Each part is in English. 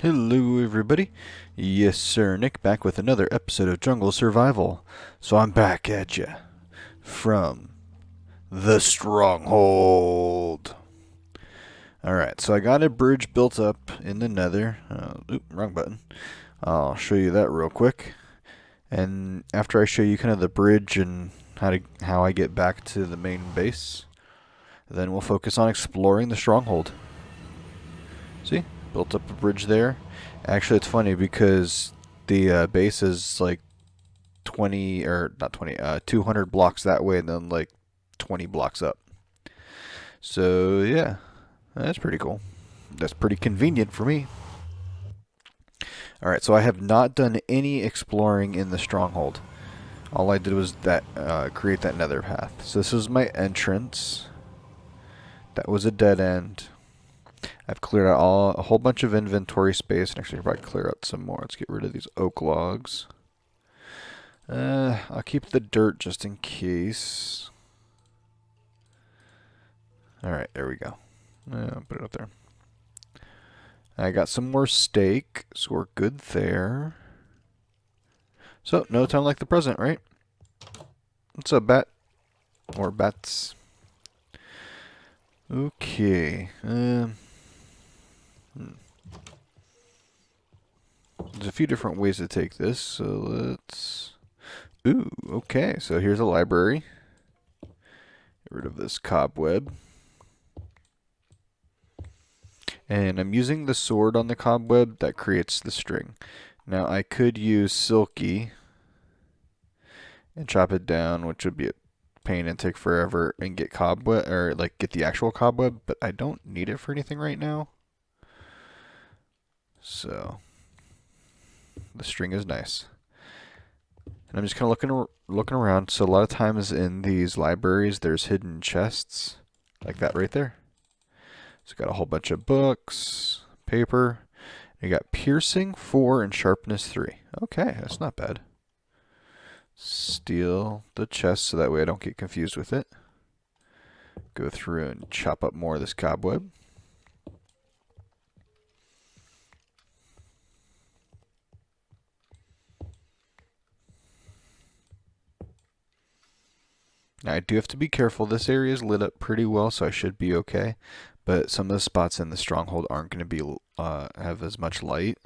Hello everybody. Yes sir, Nick back with another episode of Jungle Survival. So I'm back at ya from the Stronghold. Alright, so I got a bridge built up in the nether. Wrong button. I'll show you that real quick. And after I show you kind of the bridge and how I get back to the main base, then we'll focus on exploring the Stronghold. See? Built up a bridge there. Actually, it's funny because the base is like 20, or not 20, 200 blocks that way and then like 20 blocks up. So, yeah, that's pretty cool. That's pretty convenient for me. Alright, so I have not done any exploring in the Stronghold. All I did was create that nether path. So this is my entrance. That was a dead end. I've cleared out a whole bunch of inventory space, and actually I'll probably clear out some more. Let's get rid of these oak logs. I'll keep the dirt just in case. Alright, there we go. I'll put it up there. I got some more steak, so we're good there. So, no time like the present, right? What's up, bat? Or bats? Okay. There's a few different ways to take this, so let's... Ooh, okay, so here's a library. Get rid of this cobweb. And I'm using the sword on the cobweb that creates the string. Now I could use silky and chop it down, which would be a pain and take forever, and get cobweb, or like get the actual cobweb, but I don't need it for anything right now. So the string is nice. And I'm just kind of looking around. So a lot of times in these libraries, there's hidden chests, like that right there. So got a whole bunch of books, paper. You got piercing 4 and sharpness 3. Okay, that's not bad. Steal the chest so that way I don't get confused with it. Go through and chop up more of this cobweb. Now I do have to be careful. This area is lit up pretty well, so I should be okay. But some of the spots in the stronghold aren't going to be have as much light,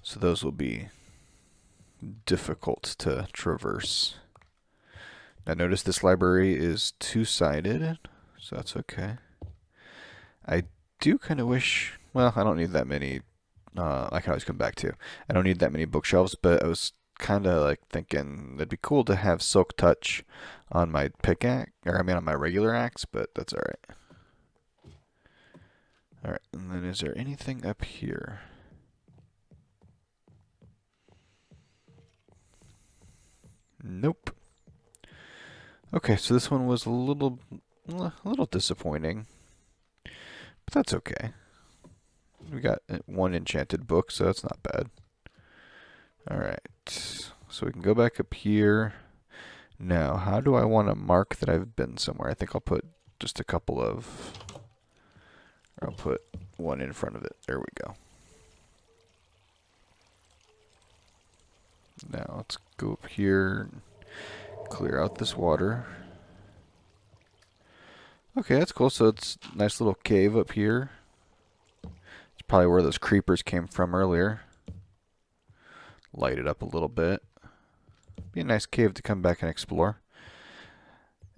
so those will be difficult to traverse. Now notice this library is two-sided, so that's okay. I do kind of wish, well, I don't need that many, I can always come back to. I don't need that many bookshelves, but I was kind of like thinking it'd be cool to have silk touch on my pickaxe, or I mean on my regular axe, but that's alright. Alright, and then is there anything up here? Nope. Okay, so this one was a little disappointing, but that's okay. We got one enchanted book, so that's not bad. Alright, so we can go back up here. Now, how do I want to mark that I've been somewhere? I think I'll put just a couple of... I'll put one in front of it. There we go. Now, let's go up here and clear out this water. Okay, that's cool. So it's a nice little cave up here. It's probably where those creepers came from earlier. Light it up a little bit. Be a nice cave to come back and explore.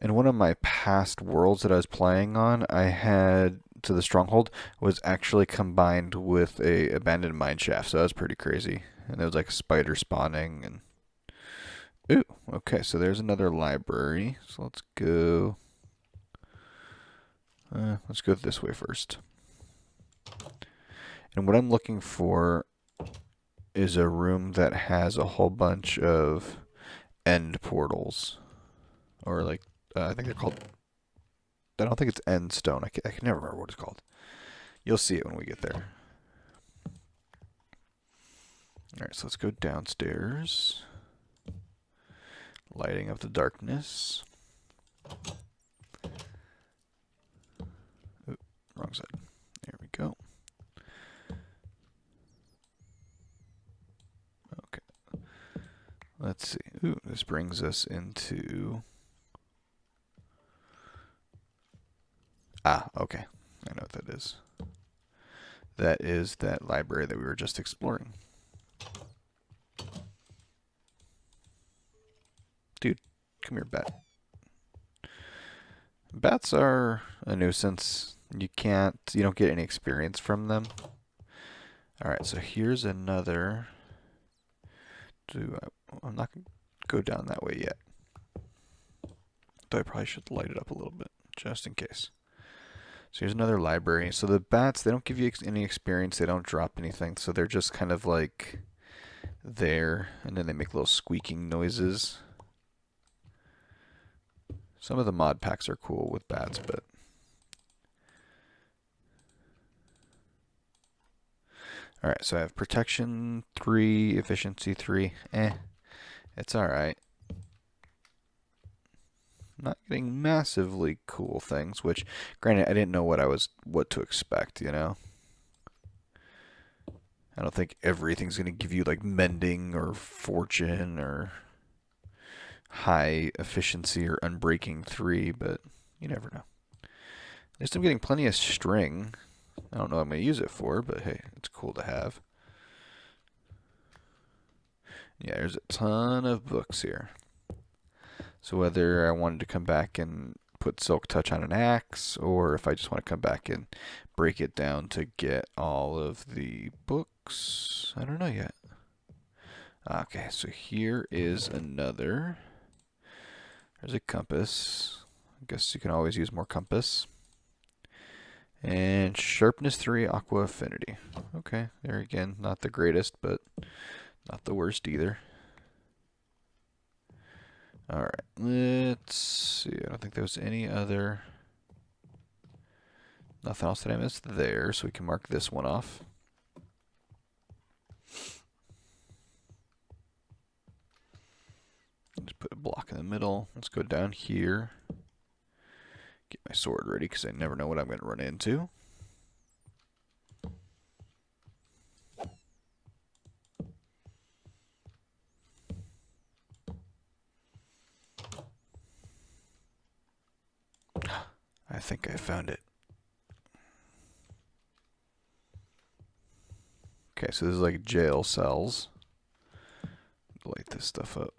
In one of my past worlds that I was playing on, I had, to the Stronghold, was actually combined with a abandoned mine shaft, so that was pretty crazy. And there was like a spider spawning, and... Ooh, okay, so there's another library. So let's go... let's go this way first. And what I'm looking for is a room that has a whole bunch of end portals. Or like, I think they're called... I don't think it's end stone. I can never remember what it's called. You'll see it when we get there. Alright, so let's go downstairs. Lighting up the darkness. Oop, wrong side. There we go. Ooh, this brings us into... Ah, okay. I know what that is. That is that library that we were just exploring. Dude, come here, bat. Bats are a nuisance. You don't get any experience from them. Alright, so here's another... I'm not going to go down that way yet. Though I probably should light it up a little bit, just in case. So here's another library. So the bats, they don't give you any experience. They don't drop anything. So they're just kind of like there. And then they make little squeaking noises. Some of the mod packs are cool with bats, but... Alright, so I have protection 3, efficiency 3. It's alright. Not getting massively cool things, which, granted, I didn't know what to expect, you know? I don't think everything's going to give you, like, mending or fortune or high efficiency or unbreaking 3, but you never know. At least I'm getting plenty of string. I don't know what I'm going to use it for, but hey, it's cool to have. Yeah, there's a ton of books here. So whether I wanted to come back and put Silk Touch on an axe, or if I just want to come back and break it down to get all of the books, I don't know yet. Okay, so here is another. There's a compass. I guess you can always use more compass. And sharpness 3, aqua affinity. Okay, there again, not the greatest, but not the worst either. Alright, let's see. I don't think there was any other... Nothing else that I missed there, so we can mark this one off. Just put a block in the middle. Let's go down here. Get my sword ready, because I never know what I'm going to run into. I think I found it. Okay, so this is like jail cells. Light this stuff up.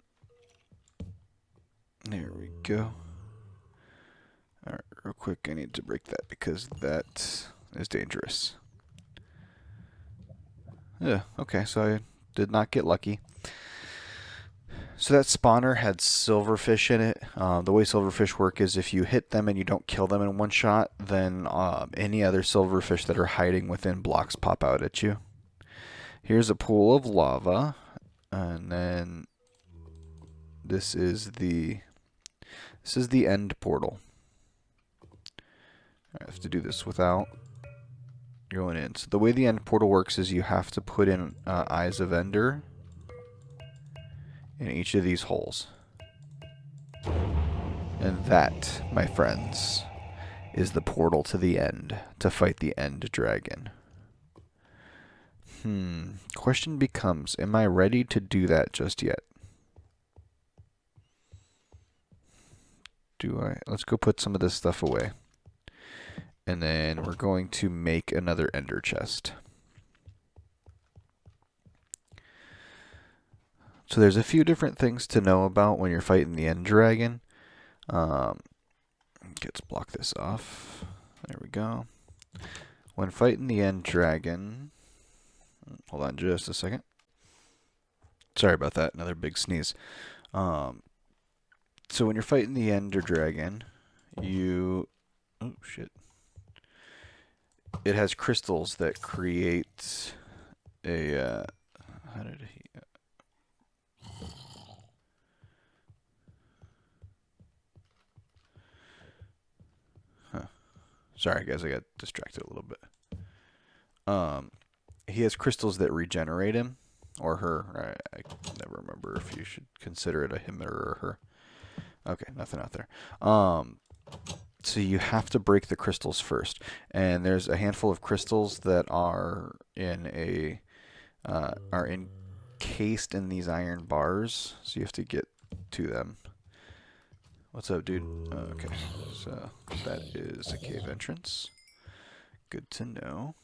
There we go. Alright, real quick, I need to break that because that is dangerous. Yeah, okay, so I did not get lucky. So that spawner had silverfish in it. The way silverfish work is if you hit them and you don't kill them in one shot, then any other silverfish that are hiding within blocks pop out at you. Here's a pool of lava, and then this is the end portal. I have to do this without going in. So the way the end portal works is you have to put in Eyes of Ender in each of these holes. And that, my friends, is the portal to the end, to fight the end dragon. Question becomes, am I ready to do that just yet? Let's go put some of this stuff away. And then we're going to make another ender chest. So there's a few different things to know about when you're fighting the end dragon. Let's block this off. There we go. When fighting the end dragon... Hold on just a second. Sorry about that. Another big sneeze. So when you're fighting the ender dragon, you... Oh, shit. It has crystals that create a... how did he... Sorry, guys, I got distracted a little bit. He has crystals that regenerate him, or her. I never remember if you should consider it a him or a her. Okay, nothing out there. So you have to break the crystals first, and there's a handful of crystals that are encased in these iron bars. So you have to get to them. What's up, dude? Okay, so that is a cave entrance. Good to know.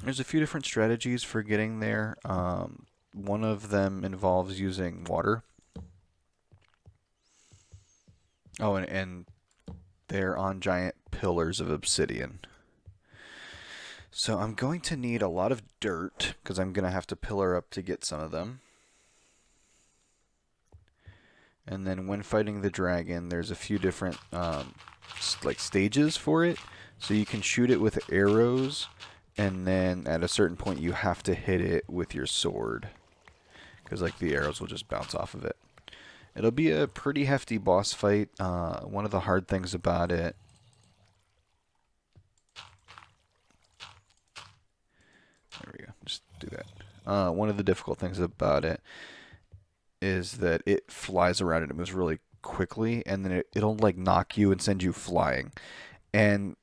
There's a few different strategies for getting there. One of them involves using water. Oh, and they're on giant pillars of obsidian. So I'm going to need a lot of dirt because I'm going to have to pillar up to get some of them. And then when fighting the dragon, there's a few different like stages for it. So you can shoot it with arrows, and then at a certain point you have to hit it with your sword, because like the arrows will just bounce off of it. It'll be a pretty hefty boss fight. One of the hard things about it. There we go. Just do that. One of the difficult things about it is that it flies around and it moves really quickly, and then it'll like knock you and send you flying. And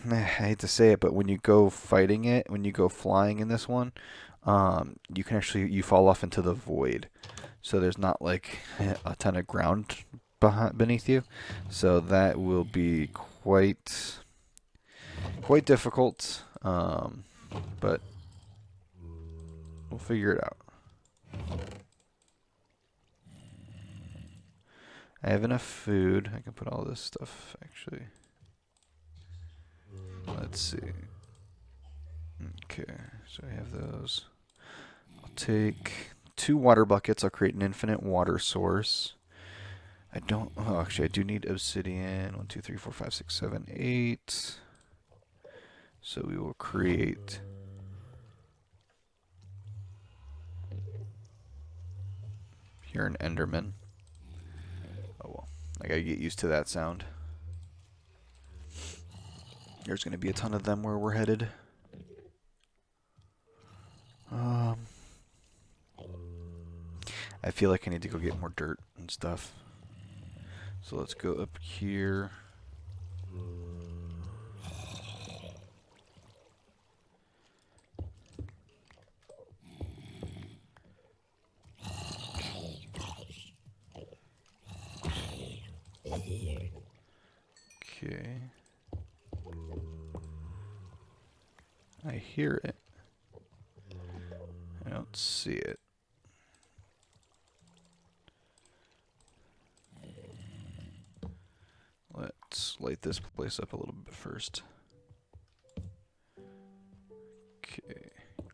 I hate to say it, but when you go fighting it, when you go flying in this one, you can you fall off into the void. So there's not like a ton of ground beneath you. So that will be quite difficult. But we'll figure it out. I have enough food. I can put all this stuff, actually. Let's see. Okay, so I have those. I'll take 2 water buckets. I'll create an infinite water source. I don't... Oh, actually, I do need obsidian. 1, 2, 3, 4, 5, 6, 7, 8. So we will create... Here an Enderman. Oh well, I gotta get used to that sound. There's gonna be a ton of them where we're headed. I feel like I need to go get more dirt and stuff. So let's go up here. Okay. I hear it. I don't see it. Let's light this place up a little bit first. Okay.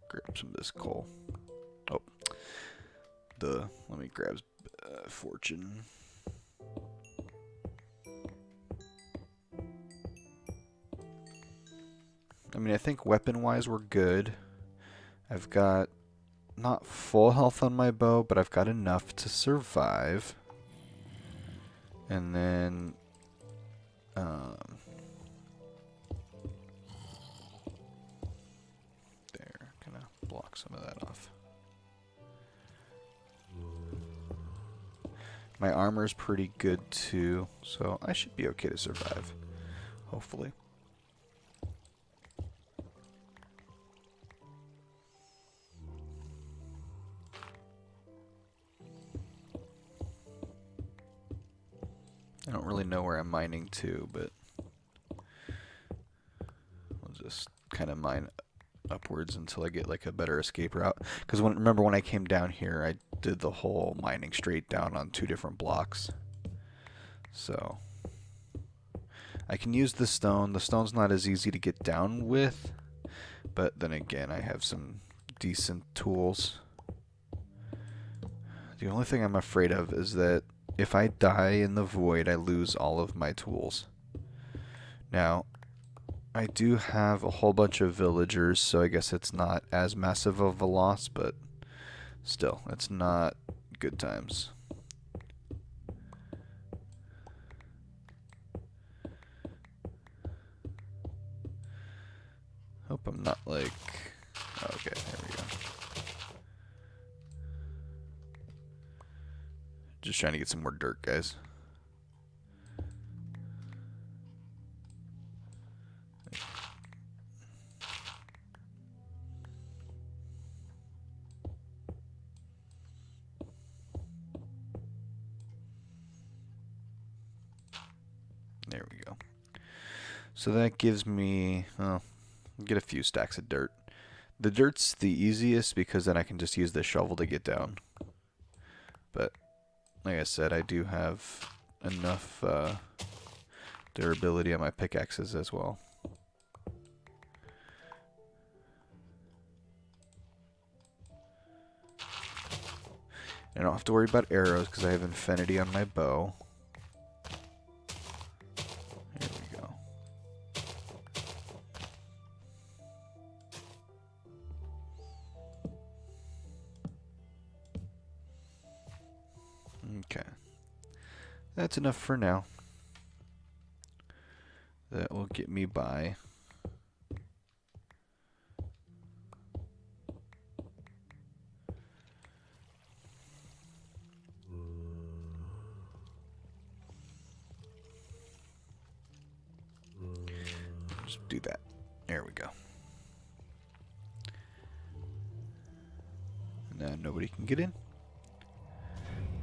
Grab some of this coal. Oh. Let me grab fortune. I mean, I think weapon-wise we're good. I've got not full health on my bow, but I've got enough to survive. And then... there, gonna block some of that off. My armor's pretty good too, so I should be okay to survive. Hopefully. I don't really know where I'm mining to, but I'll just kind of mine upwards until I get like a better escape route. Because remember when I came down here, I did the whole mining straight down on 2 different blocks. So I can use the stone. The stone's not as easy to get down with, but then again, I have some decent tools. The only thing I'm afraid of is that if I die in the void, I lose all of my tools. Now, I do have a whole bunch of villagers, so I guess it's not as massive of a loss, but still, it's not good times. Hope I'm not like... Okay, there we go. Just trying to get some more dirt, guys. So that gives me, well, get a few stacks of dirt. The dirt's the easiest because then I can just use the shovel to get down. But like I said, I do have enough durability on my pickaxes as well. I don't have to worry about arrows because I have infinity on my bow. Here we go. Okay. That's enough for now. That will get me by. Just do that. There we go. Now nobody can get in.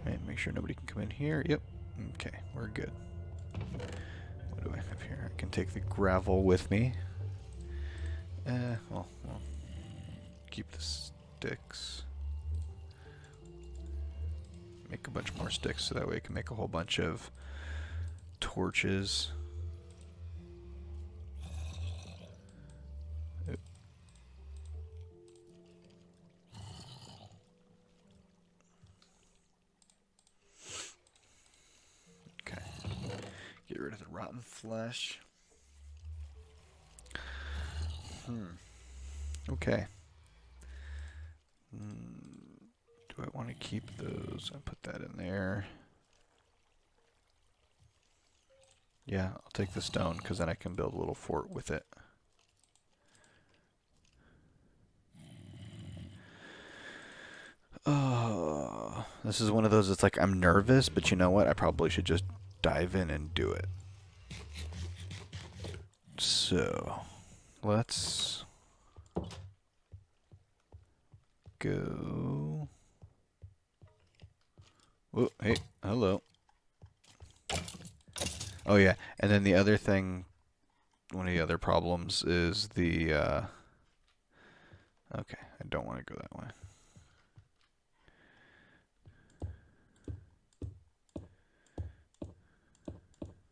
Right, make sure nobody can come in here. Yep. Okay, we're good. What do I have here? I can take the gravel with me. Well, keep the sticks. Make a bunch more sticks so that way I can make a whole bunch of torches. Okay. Get rid of the rotten flesh. Okay. Do I want to keep those? I'll put that in there. Yeah, I'll take the stone because then I can build a little fort with it. Oh, this is one of those, it's like I'm nervous, but you know what? I probably should just dive in and do it. So, let's go. Oh, hey, hello. Oh yeah, and then the other thing, one of the other problems is the, okay, I don't want to go that way.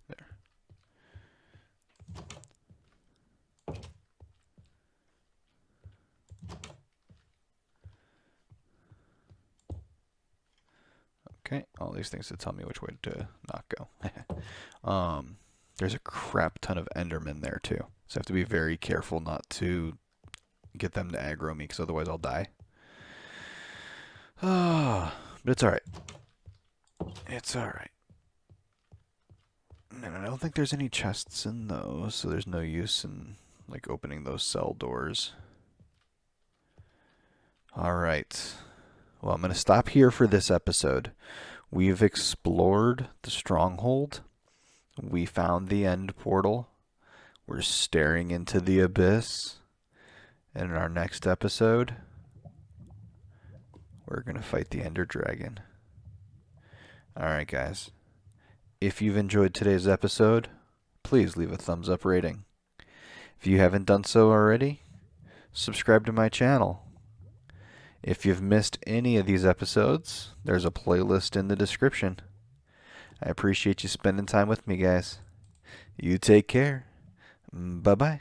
There. Okay, all these things to tell me which way to not go. There's a crap ton of Endermen there too, so I have to be very careful not to get them to aggro me, because otherwise I'll die. But it's alright. It's alright. And I don't think there's any chests in those, so there's no use in like opening those cell doors. Alright. Well, I'm going to stop here for this episode. We've explored the Stronghold. We found the end portal. We're staring into the abyss. And in our next episode, we're going to fight the Ender Dragon. Alright, guys. If you've enjoyed today's episode, please leave a thumbs up rating. If you haven't done so already, subscribe to my channel. If you've missed any of these episodes, there's a playlist in the description. I appreciate you spending time with me, guys. You take care. Bye-bye.